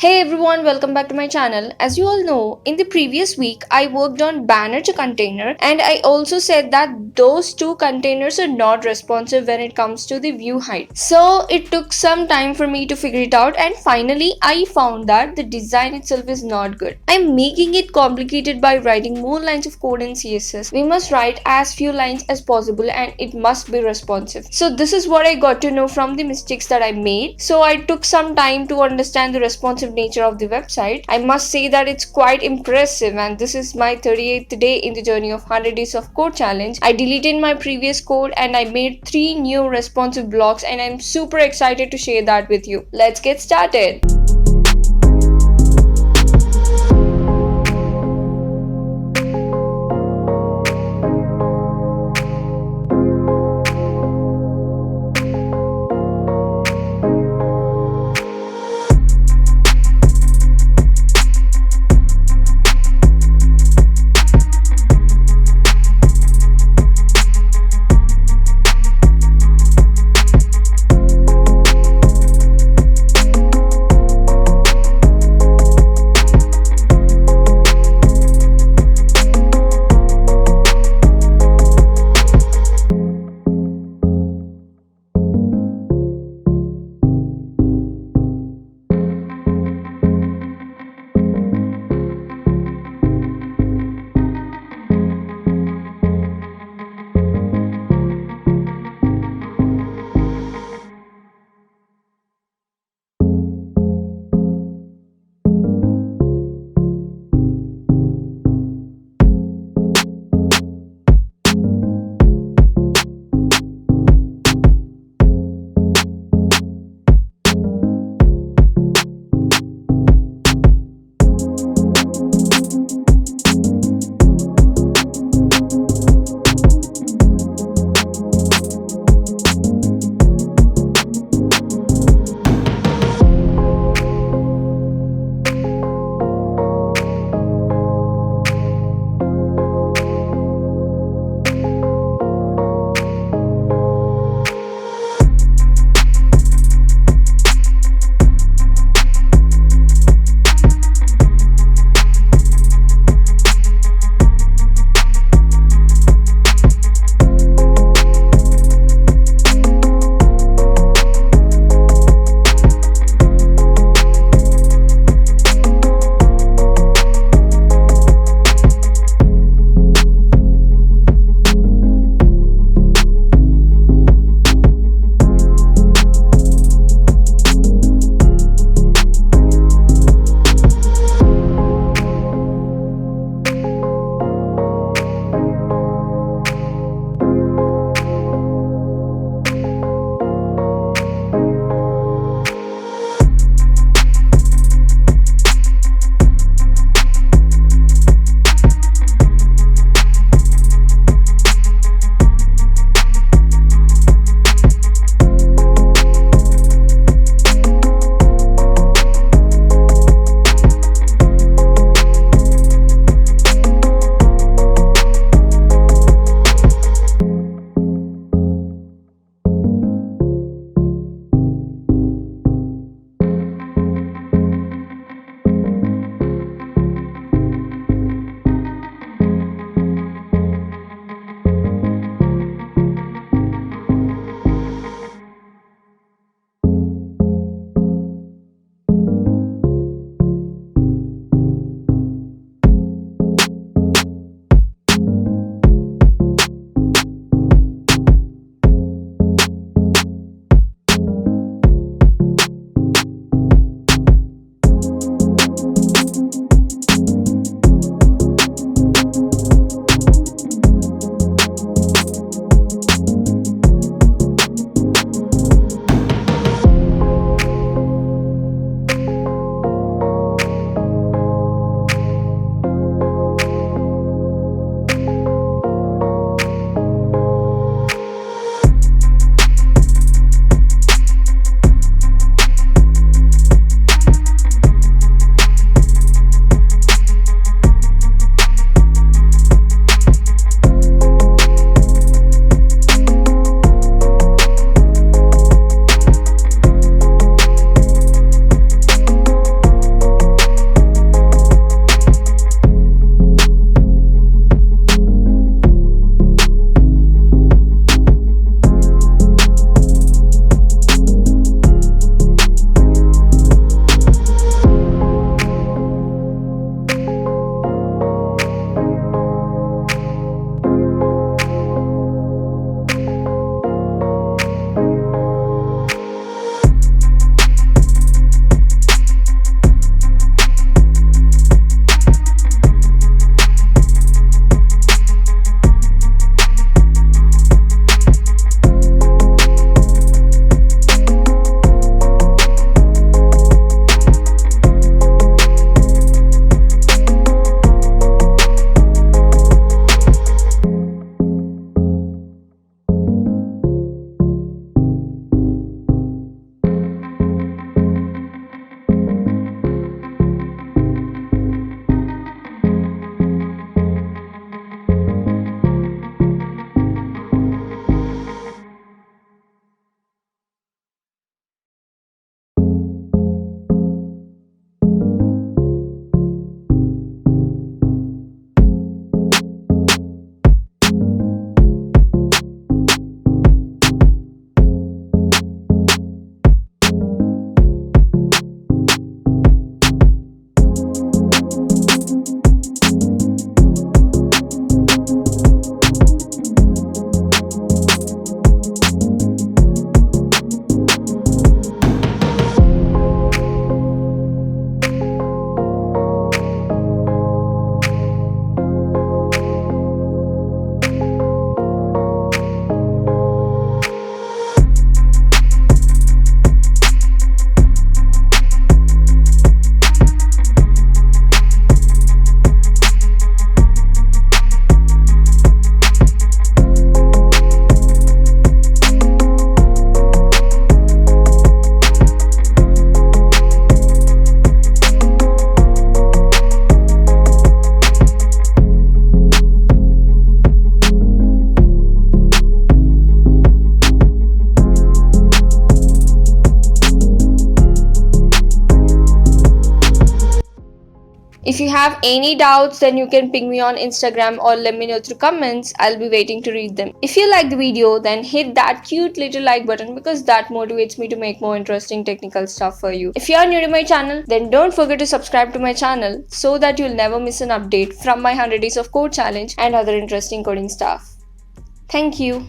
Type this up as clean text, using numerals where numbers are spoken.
Hey everyone, welcome back to my channel. As you all know, in the previous week I worked on banner to container and I also said that those two containers are not responsive when it comes to the view height. So it took some time for me to figure it out and finally I found that the design itself is not good. I'm making it complicated by writing more lines of code in CSS. We must write as few lines as possible and it must be responsive. So this is what I got to know from the mistakes that I made. So I took some time to understand the responsive nature of the website. I must say that it's quite impressive and this is my 38th day in the journey of 100 days of code challenge. I deleted my previous code and I made 3 new responsive blocks and I'm super excited to share that with you. Let's get started. If you have any doubts, then you can ping me on Instagram or let me know through comments. I'll be waiting to read them. If you like the video, then hit that cute little like button because that motivates me to make more interesting technical stuff for you. If you are new to my channel, then don't forget to subscribe to my channel so that you'll never miss an update from my 100 days of code challenge and other interesting coding stuff. Thank you.